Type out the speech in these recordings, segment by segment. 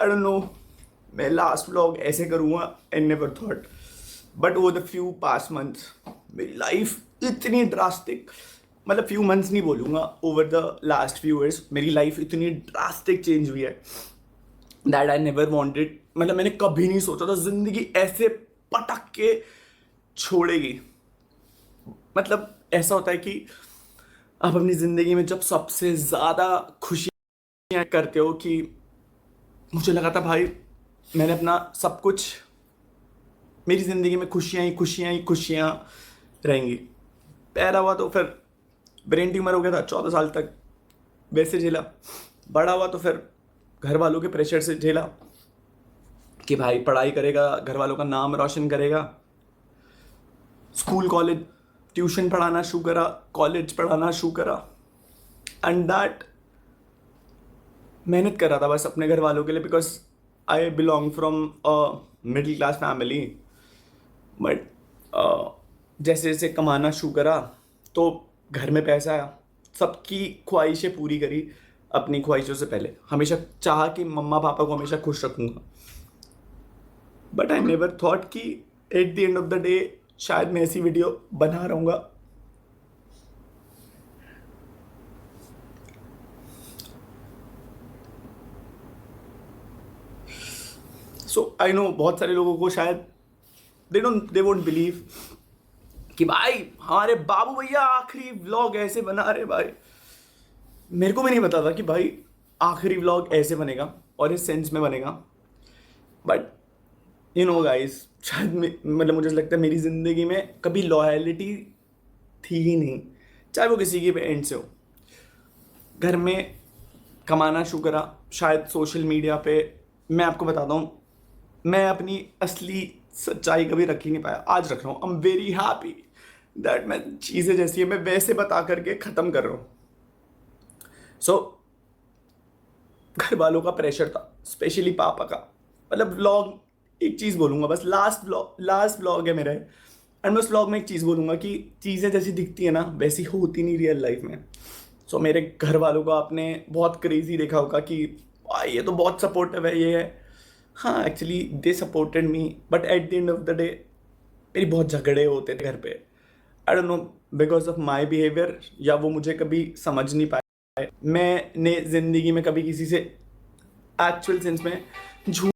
I don't no मैं last vlog ऐसे करूँगा, आई never thought, but over the few past months मेरी life इतनी ड्रास्टिक, मतलब फ्यू मंथ्स नहीं बोलूँगा, over the last few years मेरी लाइफ इतनी ड्रास्टिक चेंज हुई है दैट आई नेवर वांटेड। मतलब मैंने कभी नहीं सोचा था ज़िंदगी ऐसे पटक के छोड़ेगी। मतलब ऐसा होता है कि आप अपनी ज़िंदगी में जब सबसे ज़्यादा खुशियाँ करते हो, कि मुझे लगा था भाई मैंने अपना सब कुछ, मेरी ज़िंदगी में खुशियाँ ही खुशियाँ ही खुशियाँ रहेंगी। पैदा हुआ तो फिर ब्रेन ट्यूमर हो गया था, 14 साल तक वैसे झेला। बड़ा हुआ तो फिर घर वालों के प्रेशर से झेला कि भाई पढ़ाई करेगा, घर वालों का नाम रोशन करेगा। स्कूल कॉलेज ट्यूशन पढ़ाना शुरू करा, कॉलेज पढ़ाना शुरू करा, एंड दैट मेहनत कर रहा था बस अपने घर वालों के लिए, because I belong from a middle class family. But जैसे जैसे कमाना शुरू करा तो घर में पैसा आया, सबकी ख्वाहिशें पूरी करी, अपनी ख्वाहिशों से पहले हमेशा चाहा कि मम्मा पापा को हमेशा खुश रखूँगा। बट आई नेवर थॉट कि at the end of the day शायद मैं ऐसी वीडियो बना रहूँगा। सो आई नो बहुत सारे लोगों को शायद दे वोंट बिलीव कि भाई हमारे बाबू भैया आखिरी व्लॉग ऐसे बना रहे। भाई मेरे को भी नहीं पता था कि भाई आखिरी व्लॉग ऐसे बनेगा और इस सेंस में बनेगा। बट यू नो गाइस, शायद मतलब मुझे लगता है मेरी ज़िंदगी में कभी लॉयलिटी थी ही नहीं, चाहे वो किसी की भी एंड से हो। घर में कमाना शुरू करा, शायद सोशल मीडिया पे मैं आपको बताता हूँ, मैं अपनी असली सच्चाई कभी रख ही नहीं पाया, आज रख रहा हूँ। I am very happy that मैं चीज़ें जैसी है मैं वैसे बता करके ख़त्म कर रहा हूँ। सो घर वालों का प्रेशर था, स्पेशली पापा का। मतलब व्लॉग, एक चीज़ बोलूँगा बस, लास्ट व्लॉग है मेरा, एंड मैं उस व्लॉग में एक चीज़ बोलूँगा कि चीज़ें जैसी दिखती है ना वैसी होती नहीं रियल लाइफ में। सो मेरे घर वालों को आपने बहुत क्रेजी देखा होगा कि "वाह, ये तो बहुत सपोर्टिव है, ये है"। हाँ, actually they supported me, but at the end of the day मेरी बहुत झगड़े होते थे घर पे। आई don't no because of my behaviour, या वो मुझे कभी समझ नहीं पाए। मैंने ज़िंदगी में कभी किसी से एक्चुअल सेंस में झूठ,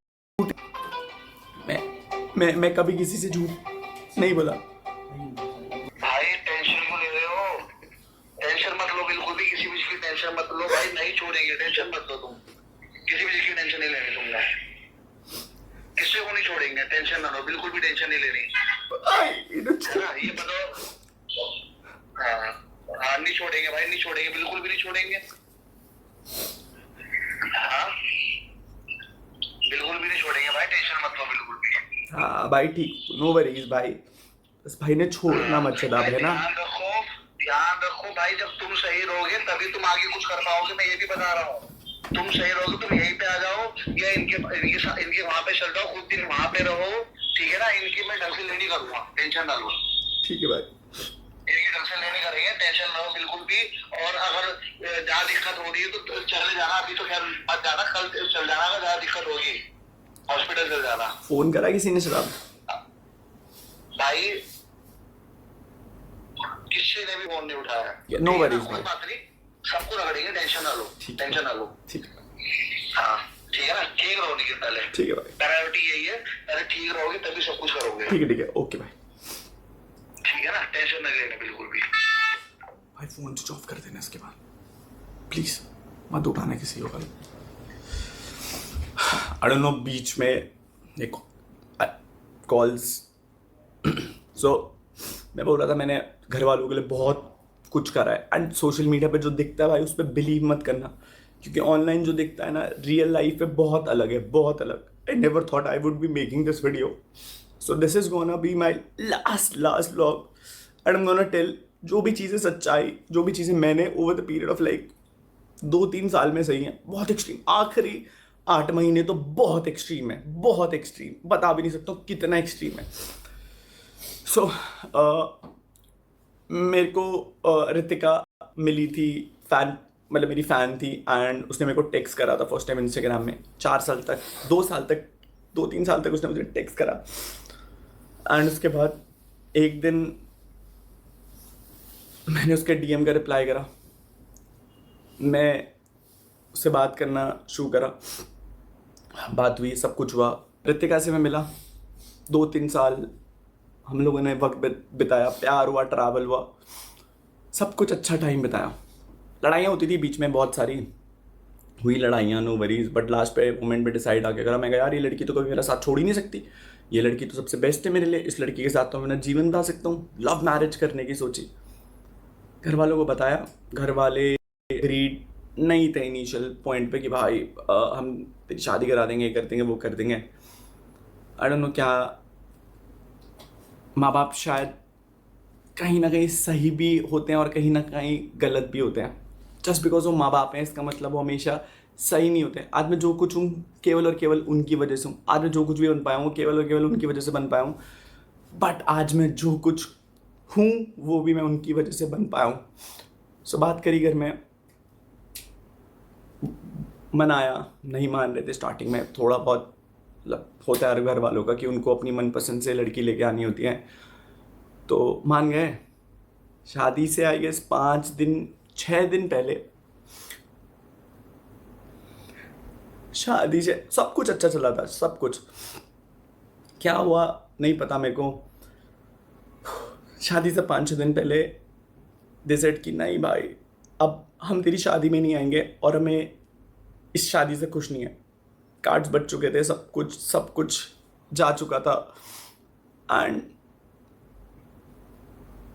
मैं कभी किसी से झूठ नहीं बोला। भाई टेंशन क्यों ले रहे हो? टेंशन मत लो, बिल्कुल भी किसी भी चीज की टेंशन मत लो भाई, नहीं छोड़ेंगे, टेंशन मत लो तुम, किसी भी चीज की टेंशन नहीं लेनी तुमने, किसी को नहीं छोड़ेंगे, टेंशन ना लो, बिल्कुल भी टेंशन नहीं लेनी है ना, ये बताओ। हाँ हाँ, नहीं छोड़ेंगे भाई, नहीं छोड़ेंगे, बिल्कुल भी नहीं छोड़ेंगे। हाँ बिल्कुल भी नहीं छोड़ेंगे भाई, टेंशन मत लो बिल्कुल भी। हाँ भाई ठीक, नो वरीज भाई, बस भाई ने छोड़ना मत चला भाई है ना। ध्यान रखो भाई, जब तुम सही रहोगे तभी तुम आगे कुछ कर पाओगे, मैं ये भी बता रहा हूँ। तुम सही रहोगे, तुम यहीं पे आ जाओ या इनके वहां पे चल जाओ, कुछ दिन वहां पे रहो, ठीक है ना। इनकी मैं ढंग से लेनी करूंगा, टेंशन ना लो। ठीक है भाई, इनकी ढंग से लेनी करेंगे, टेंशन ना लो बिल्कुल भी। और अगर ज्यादा दिक्कत हो रही है तो चले जाना, अभी तो खैर मत जाना, कल चल जाना, अगर ज्यादा दिक्कत होगी हॉस्पिटल चल जाना। फोन करा किसी ने शराब? भाई किसी ने भी फोन नहीं उठाया। नो वरीज कोई भाई, बात नहीं, सबको रगड़ेंगे, टेंशन ना लो, ठीक है, टेंशन ना लो। ठीक है, हाँ ठीक है ना, ठीक रहो नहीं पहले, ठीक है भाई, प्रायोरिटी यही है, पहले ठीक रहोगे तभी सब कुछ करोगे। ठीक है, ओके भाई। ठीक है ना, टेंशन नहीं लेना बिल्कुल भी। भाई फोन स्विच ऑफ कर देना इसके बाद, प्लीज मत उठाना किसी को। आई डोंट नो, बीच में एक कॉल्स सो मैं बोल रहा था मैंने घर वालों के लिए बहुत कुछ करा है, एंड सोशल मीडिया पे जो दिखता है भाई उस पर बिलीव मत करना, क्योंकि ऑनलाइन जो दिखता है ना रियल लाइफ में बहुत अलग है, बहुत अलग। I never thought I would be making this video, so this is gonna be my last vlog, and I am gonna tell जो भी चीज़ें सच्चाई, जो भी चीज़ें मैंने over the period of like 2-3 साल में सही हैं, बहुत एक्सट्रीम। आखिरी 8 महीने तो बहुत एक्सट्रीम है, बहुत एक्सट्रीम, बता भी नहीं सकता हूँ कितना एक्सट्रीम है। सो मेरे को रितिका मिली थी फैन मतलब मेरी फ़ैन थी एंड उसने मेरे को टेक्स्ट करा था फर्स्ट टाइम इंस्टाग्राम में 4 साल तक 2 साल तक 2-3 साल तक उसने मुझे टेक्स्ट करा। एंड उसके बाद एक दिन मैंने उसके डीएम का रिप्लाई करा, मैं उससे बात करना शुरू करा, बात हुई, सब कुछ हुआ। रितिका से मैं मिला, 2-3 साल हम लोगों ने वक्त बिताया, प्यार हुआ, ट्रैवल हुआ, सब कुछ अच्छा टाइम बिताया। लड़ाइयाँ होती थी बीच में, बहुत सारी हुई लड़ाइयाँ, नो वरीज, बट लास्ट पे मोमेंट पे डिसाइड आके करा, मैं कहा यार ये लड़की तो कभी मेरा साथ छोड़ ही नहीं सकती, ये लड़की तो सबसे बेस्ट है मेरे लिए, इस लड़की के साथ तो मैं जीवन बिता सकता हूँ। लव मैरिज करने की सोची, घर वालों को बताया, घर वाले एग्रीड नहीं थे इनिशियल पॉइंट पे कि भाई हम तेरी शादी करा देंगे, ये कर देंगे, वो कर देंगे। आई डोंट नो क्या, माँ बाप शायद कहीं ना कहीं सही भी होते हैं और कहीं ना कहीं गलत भी होते हैं। जस्ट बिकॉज वो माँ बाप हैं इसका मतलब वो हमेशा सही नहीं होते। आज मैं जो कुछ हूँ केवल और केवल उनकी वजह से हूँ, आज मैं जो कुछ भी बन पाया हूँ केवल और केवल उनकी वजह से बन पाया हूँ। बट आज मैं जो कुछ हूँ वो भी मैं उनकी वजह से बन पाया हूँ। सो बात करी घर में, मनाया, नहीं मान रहे थे स्टार्टिंग में, थोड़ा बहुत मतलब होता है घर वालों का कि उनको अपनी मनपसंद से लड़की लेके आनी होती है, तो मान गए। शादी से आई गेस 5 दिन 6 दिन पहले, शादी से सब कुछ अच्छा चला था, सब कुछ। क्या हुआ नहीं पता मेरे को। शादी से 5-6 दिन पहले डिसाइड कि नहीं भाई, अब हम तेरी शादी में नहीं आएंगे और हमें इस शादी से खुश नहीं है। कार्ड्स बच चुके थे, सब कुछ जा चुका था and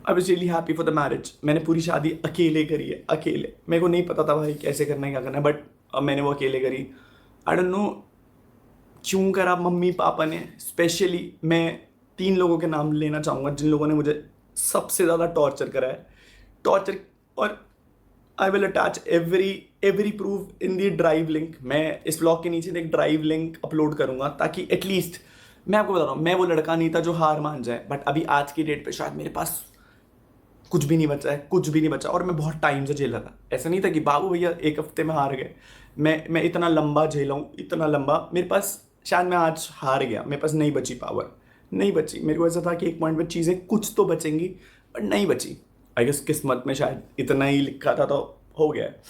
I was really happy for the marriage. मैंने पूरी शादी अकेले करी है, अकेले। मेरे को नहीं पता था भाई कैसे करना है, क्या करना है, बट मैंने वो अकेले करी। आई डोंट नो क्यों करा। मम्मी पापा ने स्पेशली, मैं 3 लोगों के नाम लेना चाहूँगा जिन लोगों ने मुझे सबसे ज़्यादा टॉर्चर करा है, टॉर्चर। और I will attach every proof in the drive link. मैं इस ब्लॉग के नीचे एक ड्राइव लिंक अपलोड करूँगा ताकि एटलीस्ट, मैं आपको बता रहा हूँ, मैं वो लड़का नहीं था जो हार मान जाए, बट अभी आज की डेट पे शायद मेरे पास कुछ भी नहीं बचा है, कुछ भी नहीं बचा। और मैं बहुत टाइम से झेला था, ऐसा नहीं था कि बाबू भैया 1 हफ्ते में हार गए। मैं इतना लंबा झेला हूँ, इतना लंबा। मेरे पास शायद मैं आज हार गया, मेरे पास नहीं बची पावर, नहीं बची। मेरे को ऐसा था कि एक पॉइंट पे चीज़ें कुछ तो बचेंगी, बट नहीं बची। आई गेस किस्मत में शायद इतना ही लिखा था तो हो गया है।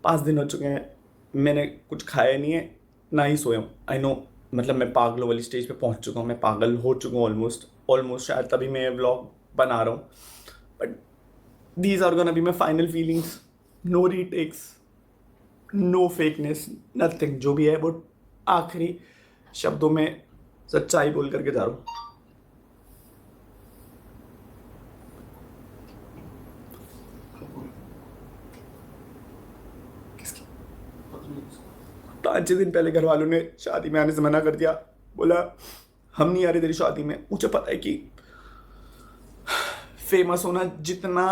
5 दिन हो चुके हैं, मैंने कुछ खाया नहीं है, ना ही सोया हूँ। आई नो, मतलब मैं पागलों वाली स्टेज पे पहुँच चुका हूँ, मैं पागल हो चुका हूँ ऑलमोस्ट। शायद तभी मैं व्लॉग बना रहा हूँ, but these are gonna be my final feelings. No retakes, no fakeness, nothing. जो भी है वो आखिरी शब्दों में सच्चाई बोल करके जा रहा हूँ। 5-6 दिन पहले घर वालों ने शादी में आने से मना कर दिया, बोला हम नहीं आ रहे तेरी शादी में। मुझे पता है कि फेमस होना जितना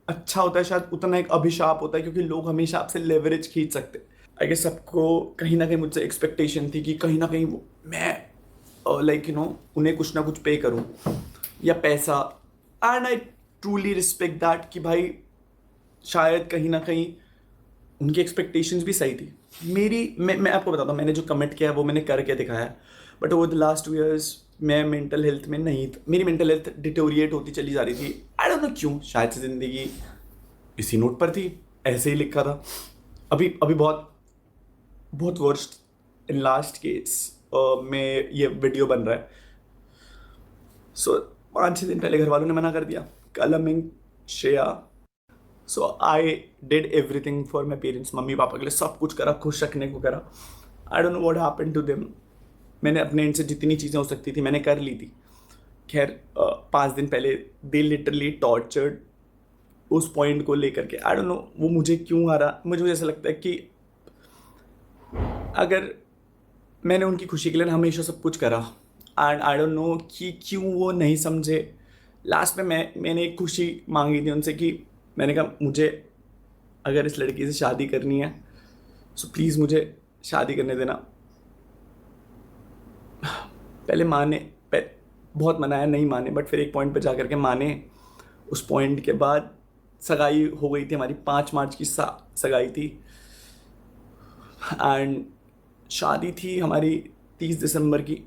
अच्छा होता है शायद उतना एक अभिशाप होता है, क्योंकि लोग हमेशा आपसे लेवरेज खींच सकते हैं। आई गेस सबको कहीं ना कहीं मुझसे एक्सपेक्टेशन थी कि कहीं ना कहीं मैं लाइक उन्हें कुछ ना कुछ पे करूं या पैसा। And I truly respect that कि भाई शायद कहीं ना कहीं उनकी एक्सपेक्टेशंस भी सही थी। मैं आपको बताता हूँ, मैंने जो कमिट किया है वो मैंने करके दिखाया। But over the last 2 years मैं मेंटल हेल्थ में नहीं था, मेरी मेंटल हेल्थ डिटोरिएट होती चली जा रही थी। आई डोंट नो क्यों, शायद से ज़िंदगी इसी नोट पर थी, ऐसे ही लिखा था। अभी बहुत बहुत वर्स्ट इन लास्ट केस में ये वीडियो बन रहा है। सो 5-6 दिन पहले घर वालों ने मना कर दिया, कलमिंग Shreya. So I did everything for my parents, मम्मी पापा के लिए सब कुछ करा, खुश रखने को करा। I don't know what happened to them. मैंने अपने एंड से जितनी चीज़ें हो सकती थी मैंने कर ली थी। खैर 5 दिन पहले दे लिटरली टॉर्चर्ड उस पॉइंट को लेकर के। आई डोंट नो वो मुझे क्यों आ रहा। मुझे ऐसा लगता है कि अगर मैंने उनकी खुशी के लिए हमेशा सब कुछ करा, एंड आई डोंट नो कि क्यों वो नहीं समझे। लास्ट में मैंने एक खुशी मांगी थी उनसे कि मैंने कहा मुझे अगर इस लड़की से शादी करनी है सो प्लीज़ मुझे शादी करने देना। पहले बहुत मनाया, नहीं माने, बट फिर एक पॉइंट पे जा कर के माने। उस पॉइंट के बाद सगाई हो गई थी हमारी, 5 मार्च की सगाई थी। एंड शादी थी हमारी 30 दिसंबर की।